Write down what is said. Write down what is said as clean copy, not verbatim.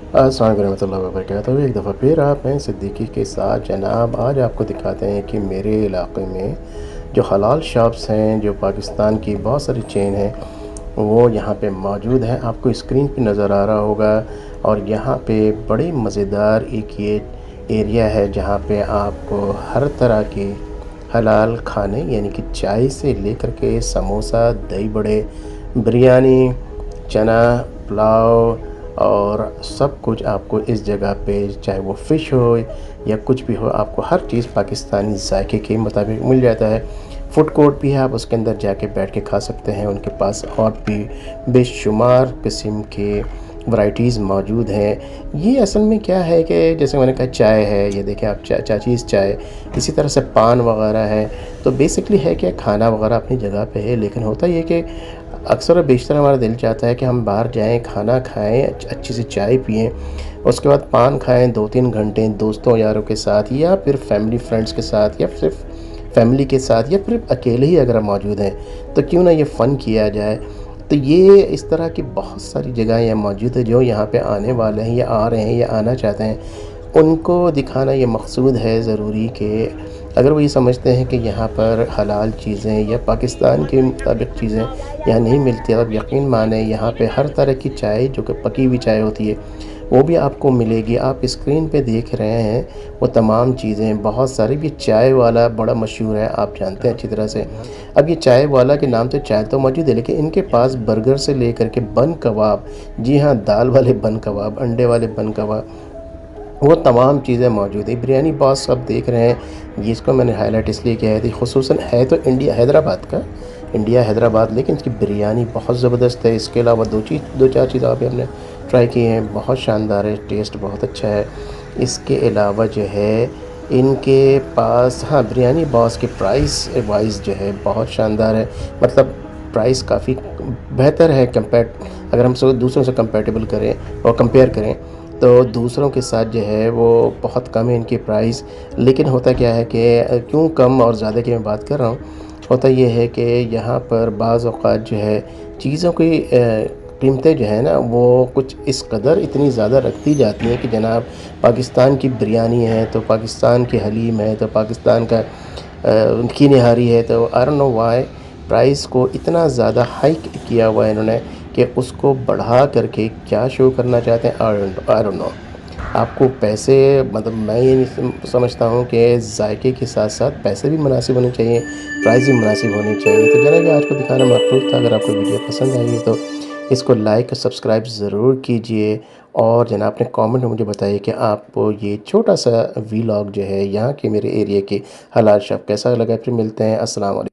अस्सलाम वालेकुम रहमतुल्लाहि व बरकातहू। एक दफ़ा फिर आप हैं सिद्दीकी के साथ जनाब। आज आपको दिखाते हैं कि मेरे इलाक़े में जो हलाल शॉप्स हैं, जो पाकिस्तान की बहुत सारी चेन हैं, वो यहाँ पे मौजूद हैं। आपको स्क्रीन पे नज़र आ रहा होगा। और यहाँ पे बड़े मज़ेदार एक ये एरिया है जहाँ पे आपको हर तरह के हलाल खाने यानी कि चाय से लेकर के समोसा, दही बड़े, बिरयानी, चना, पुलाव और सब कुछ आपको इस जगह पे, चाहे वो फ़िश हो या कुछ भी हो, आपको हर चीज़ पाकिस्तानी ज़ायके के मुताबिक मिल जाता है। फूड कोर्ट भी है, आप उसके अंदर जाके बैठ के खा सकते हैं। उनके पास और भी बेशुमार किस्म के वैराइटीज़ मौजूद हैं। ये असल में क्या है कि जैसे मैंने कहा चाय है, ये देखें आप चाचीज़ चाय, इसी तरह से पान वगैरह है। तो बेसिकली है कि खाना वगैरह अपनी जगह पे है, लेकिन होता ये कि अक्सर और बेशतर हमारा दिल चाहता है कि हम बाहर जाएँ, खाना खाएँ, अच्छी सी चाय पिएँ, उसके बाद पान खाएँ 2-3 घंटे दोस्तों यारों के साथ, या फिर फैमिली फ्रेंड्स के साथ, या सिर्फ फैमिली के साथ, या फिर अकेले ही अगर मौजूद हैं तो क्यों ना ये फ़न किया जाए। तो ये इस तरह की बहुत सारी जगहें यहाँ मौजूद है। जो यहाँ पे आने वाले हैं या आ रहे हैं या आना चाहते हैं, उनको दिखाना ये मकसूद है ज़रूरी कि अगर वो ये समझते हैं कि यहाँ पर हलाल चीज़ें या पाकिस्तान के मुताबिक चीज़ें यहाँ नहीं मिलती, आप यकीन माने यहाँ पे हर तरह की चाय, जो कि पकी हुई चाय होती है, वो भी आपको मिलेगी। आप स्क्रीन पे देख रहे हैं वो तमाम चीज़ें, बहुत सारी। ये चाय वाला बड़ा मशहूर है, आप जानते हैं अच्छी तरह से। अब ये चाय वाला के नाम तो चाय तो मौजूद है, लेकिन इनके पास बर्गर से लेकर के बन कबाब, जी हाँ, दाल वाले बन कबाब, अंडे वाले बन कबाब, वो तमाम चीज़ें मौजूद है। बिरयानी बॉस आप देख रहे हैं, ये इसको मैंने हाईलाइट इसलिए किया है, ख़ुसूसन है तो इंडिया हैदराबाद का, इंडिया हैदराबाद, लेकिन इसकी बिरयानी बहुत ज़बरदस्त है। इसके अलावा दो चार चीज़ और भी हमने ट्राई की हैं, बहुत शानदार है, टेस्ट बहुत अच्छा है। इसके अलावा जो है इनके पास, हाँ, बिरयानी बॉस के प्राइस वाइज़ जो है बहुत शानदार है। मतलब प्राइस काफ़ी बेहतर है कंपेयर, अगर हम सब दूसरों से कंपेटिबल करें और कंपेयर करें तो दूसरों के साथ जो है वो बहुत कम है इनकी प्राइस। लेकिन होता क्या है कि क्यों कम और ज़्यादा की मैं बात कर रहा हूँ, होता ये है कि यहाँ पर बाज़ औक़ात जो है चीज़ों की कीमतें जो है ना, वो कुछ इस कदर इतनी ज़्यादा रख दी जाती हैं कि जनाब, पाकिस्तान की बिरयानी है तो पाकिस्तान की हलीम है तो पाकिस्तान का की निहारी है, तो I don't know why price को इतना ज़्यादा हाइक किया हुआ है इन्होंने कि उसको बढ़ा करके क्या शो करना चाहते हैं, आई डोंट नो। आपको पैसे, मतलब मैं ये नहीं समझता हूँ कि जायके के साथ साथ पैसे भी मुनासिब होने चाहिए, प्राइस भी मुनासिब होनी चाहिए। तो जरा कि आज को दिखाना मकसूद था। अगर आपको वीडियो पसंद आई है तो इसको लाइक और सब्सक्राइब ज़रूर कीजिए, और जनाब अपने कमेंट में मुझे बताइए कि आपको ये छोटा सा वीलॉग जो है यहाँ के मेरे एरिया के हलाल शॉप कैसा लगा। फिर मिलते हैं। अस्सलाम वालेकुम।